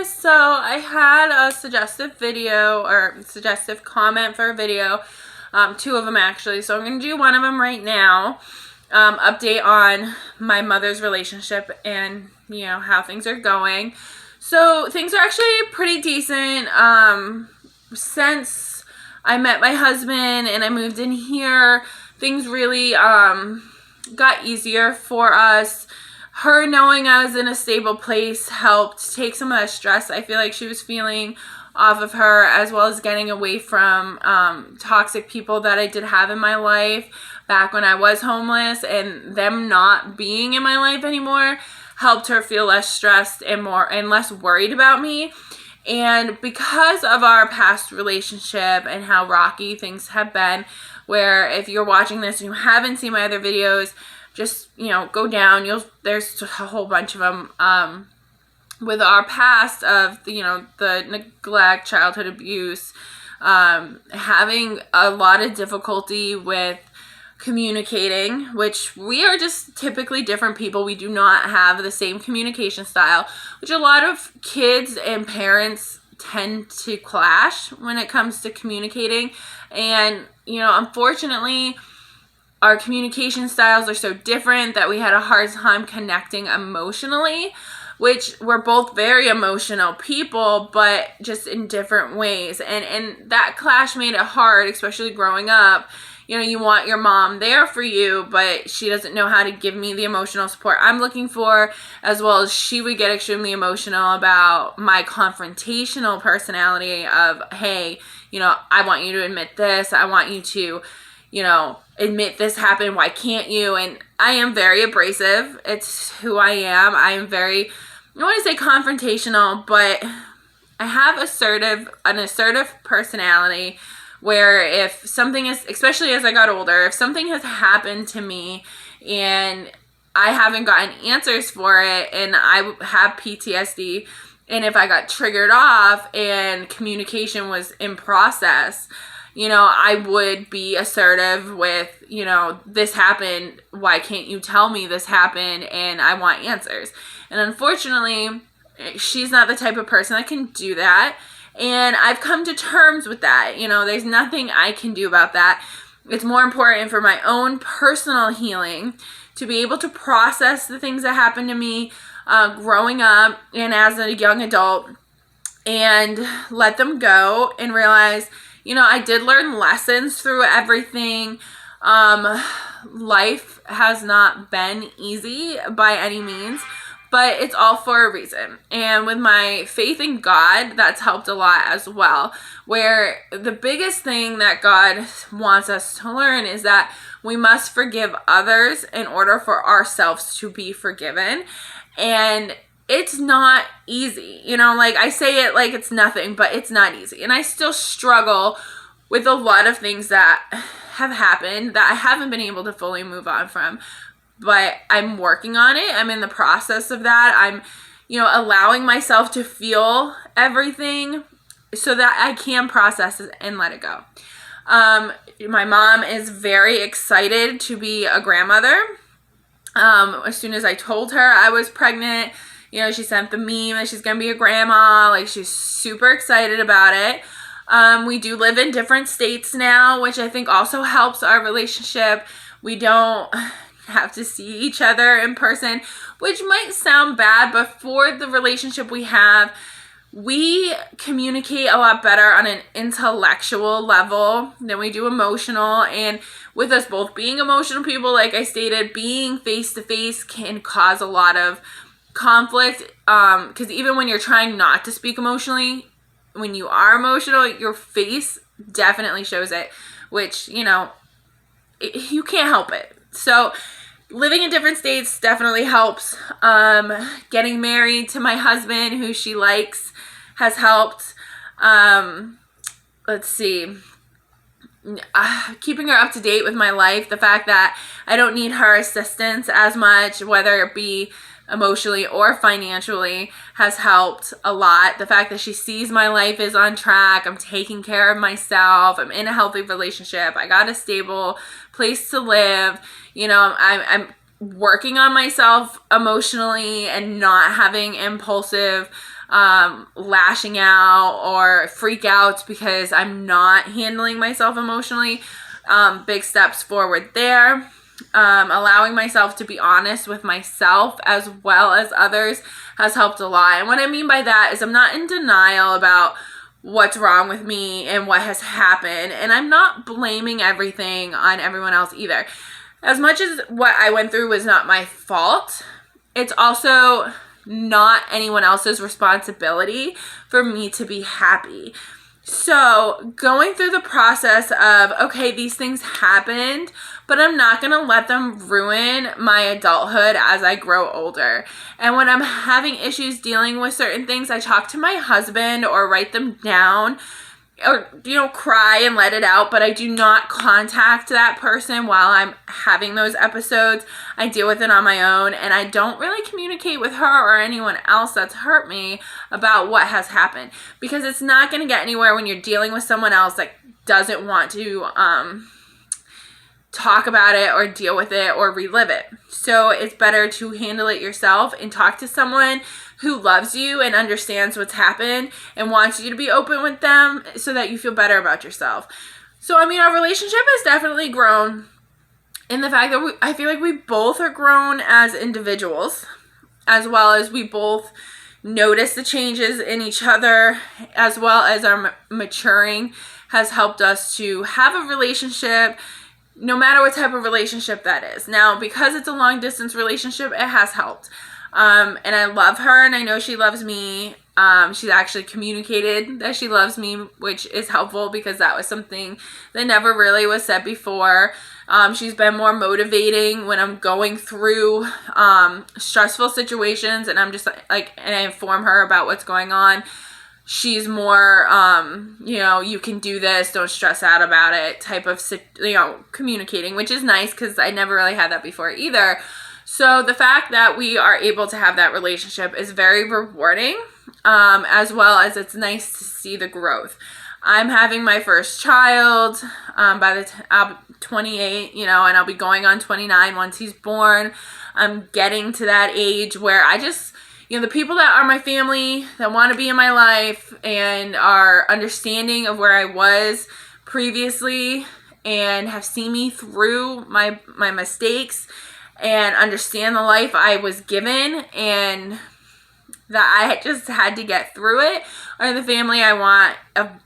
guys, so I had a suggestive video or suggestive comment for a video, two of them actually, so I'm going to do one of them right now, update on my mother's relationship and, you know, how things are going. So things are actually pretty decent, since I met my husband and I moved in here, things really, got easier for us. Her knowing I was in a stable place helped take some of that stress I feel like she was feeling off of her, as well as getting away from toxic people that I did have in my life back when I was homeless, and them not being in my life anymore helped her feel less stressed and less worried about me. And because of our past relationship and how rocky things have been, where if you're watching this and you haven't seen my other videos, just, you know, go down. There's a whole bunch of them with our past of, you know, the neglect, childhood abuse, having a lot of difficulty with communicating, which we are just typically different people. We do not have the same communication style, which a lot of kids and parents tend to clash when it comes to communicating. And, you know, unfortunately, our communication styles are so different that we had a hard time connecting emotionally, which we're both very emotional people, but just in different ways. And that clash made it hard, especially growing up. You know, you want your mom there for you, but she doesn't know how to give me the emotional support I'm looking for, as well as she would get extremely emotional about my confrontational personality of, hey, you know, I want you to admit this. I want you to, you know, admit this happened. Why can't you? And I am very abrasive. It's who I am. I am very, I don't want to say confrontational, but I have an assertive personality where if something is, especially as I got older, if something has happened to me and I haven't gotten answers for it and I have PTSD, and if I got triggered off and communication was in process, you know, I would be assertive with, you know, this happened, why can't you tell me this happened, and I want answers. And unfortunately, she's not the type of person that can do that, and I've come to terms with that. You know, there's nothing I can do about that. It's more important for my own personal healing to be able to process the things that happened to me growing up and as a young adult, and let them go and realize, you know, I did learn lessons through everything. Life has not been easy by any means, but it's all for a reason. And with my faith in God, that's helped a lot as well, where the biggest thing that God wants us to learn is that we must forgive others in order for ourselves to be forgiven. And it's not easy. You know, like I say it like it's nothing, but it's not easy. And I still struggle with a lot of things that have happened that I haven't been able to fully move on from. But I'm working on it. I'm in the process of that. I'm, you know, allowing myself to feel everything so that I can process it and let it go. My mom is very excited to be a grandmother. As soon as I told her I was pregnant, you know, she sent the meme that she's going to be a grandma. Like, she's super excited about it. We do live in different states now, which I think also helps our relationship. We don't have to see each other in person, which might sound bad, but for the relationship we have, we communicate a lot better on an intellectual level than we do emotional. And with us both being emotional people, like I stated, being face-to-face can cause a lot of conflict, because even when you're trying not to speak emotionally, when you are emotional, your face definitely shows it, which, you know, you can't help it. So living in different states definitely helps. Getting married to my husband, who she likes, has helped. Let's see. Keeping her up to date with my life, the fact that I don't need her assistance as much, whether it be emotionally or financially, has helped a lot. The fact that she sees my life is on track, I'm taking care of myself, I'm in a healthy relationship, I got a stable place to live, you know, I'm working on myself emotionally and not having impulsive lashing out or freak outs because I'm not handling myself emotionally. Big steps forward there. Allowing myself to be honest with myself as well as others has helped a lot. And what I mean by that is I'm not in denial about what's wrong with me and what has happened. And I'm not blaming everything on everyone else either. As much as what I went through was not my fault, it's also not anyone else's responsibility for me to be happy. So going through the process of, okay, these things happened, but I'm not going to let them ruin my adulthood as I grow older. And when I'm having issues dealing with certain things, I talk to my husband or write them down or, cry and let it out, but I do not contact that person while I'm having those episodes. I deal with it on my own, and I don't really communicate with her or anyone else that's hurt me about what has happened, because it's not going to get anywhere when you're dealing with someone else that doesn't want to talk about it or deal with it or relive it. So it's better to handle it yourself and talk to someone who loves you and understands what's happened and wants you to be open with them so that you feel better about yourself. So, our relationship has definitely grown in the fact that I feel like we both are grown as individuals, as well as we both notice the changes in each other, as well as our maturing has helped us to have a relationship, no matter what type of relationship that is. Now, because it's a long distance relationship, it has helped. And I love her, and I know she loves me. She's actually communicated that she loves me, which is helpful because that was something that never really was said before. She's been more motivating when I'm going through stressful situations, and I'm just and I inform her about what's going on. She's more, you can do this, don't stress out about it type of, communicating, which is nice because I never really had that before either. So the fact that we are able to have that relationship is very rewarding, as well as it's nice to see the growth. I'm having my first child by the I'm 28, and I'll be going on 29 once he's born. I'm getting to that age where I just, the people that are my family, that want to be in my life and are understanding of where I was previously and have seen me through my mistakes and understand the life I was given and that I just had to get through it, are the family I want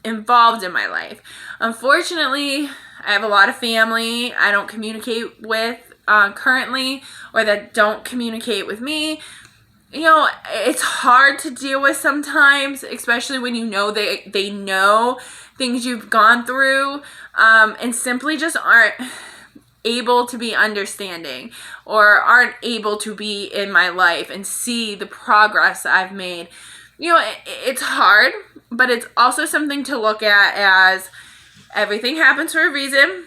involved in my life. Unfortunately, I have a lot of family I don't communicate with currently, or that don't communicate with me. It's hard to deal with sometimes, especially when they know things you've gone through, and simply just aren't able to be understanding or aren't able to be in my life and see the progress I've made. It's hard, but it's also something to look at as everything happens for a reason.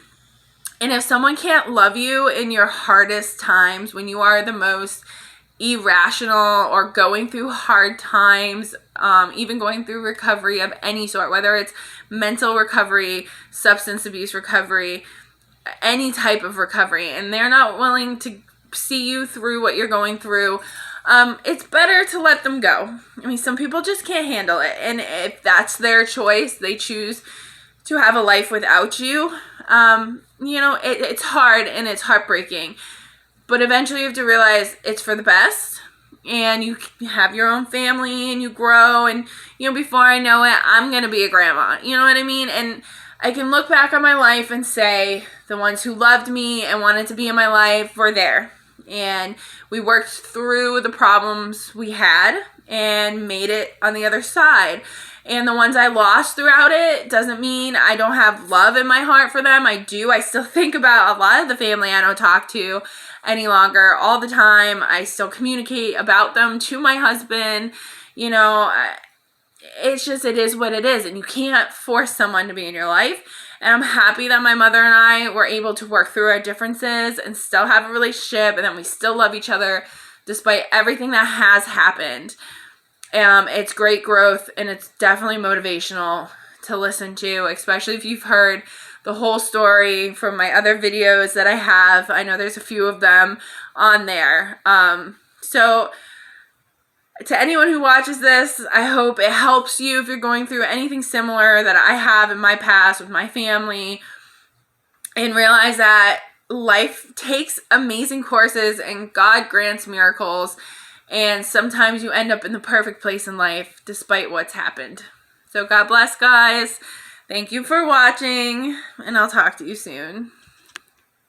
And if someone can't love you in your hardest times, when you are the most irrational or going through hard times, even going through recovery of any sort, whether it's mental recovery, substance abuse recovery, any type of recovery, and they're not willing to see you through what you're going through, it's better to let them go. Some people just can't handle it, and if that's their choice, they choose to have a life without you, it's hard and it's heartbreaking, but eventually you have to realize it's for the best, and you have your own family and you grow, and before I know it, I'm gonna be a grandma, you know what I mean? And I can look back on my life and say the ones who loved me and wanted to be in my life were there. And we worked through the problems we had and made it on the other side. And the ones I lost throughout it doesn't mean I don't have love in my heart for them. I do. I still think about a lot of the family I don't talk to any longer all the time. I still communicate about them to my husband. It's just, it is what it is, and you can't force someone to be in your life. And I'm happy that my mother and I were able to work through our differences and still have a relationship, and that we still love each other despite everything that has happened. It's great growth, and it's definitely motivational to listen to, especially if you've heard the whole story from my other videos that I have. I know there's a few of them on there. So to anyone who watches this, I hope it helps you if you're going through anything similar that I have in my past with my family, and realize that life takes amazing courses and God grants miracles, and sometimes you end up in the perfect place in life despite what's happened. So God bless, guys. Thank you for watching, and I'll talk to you soon.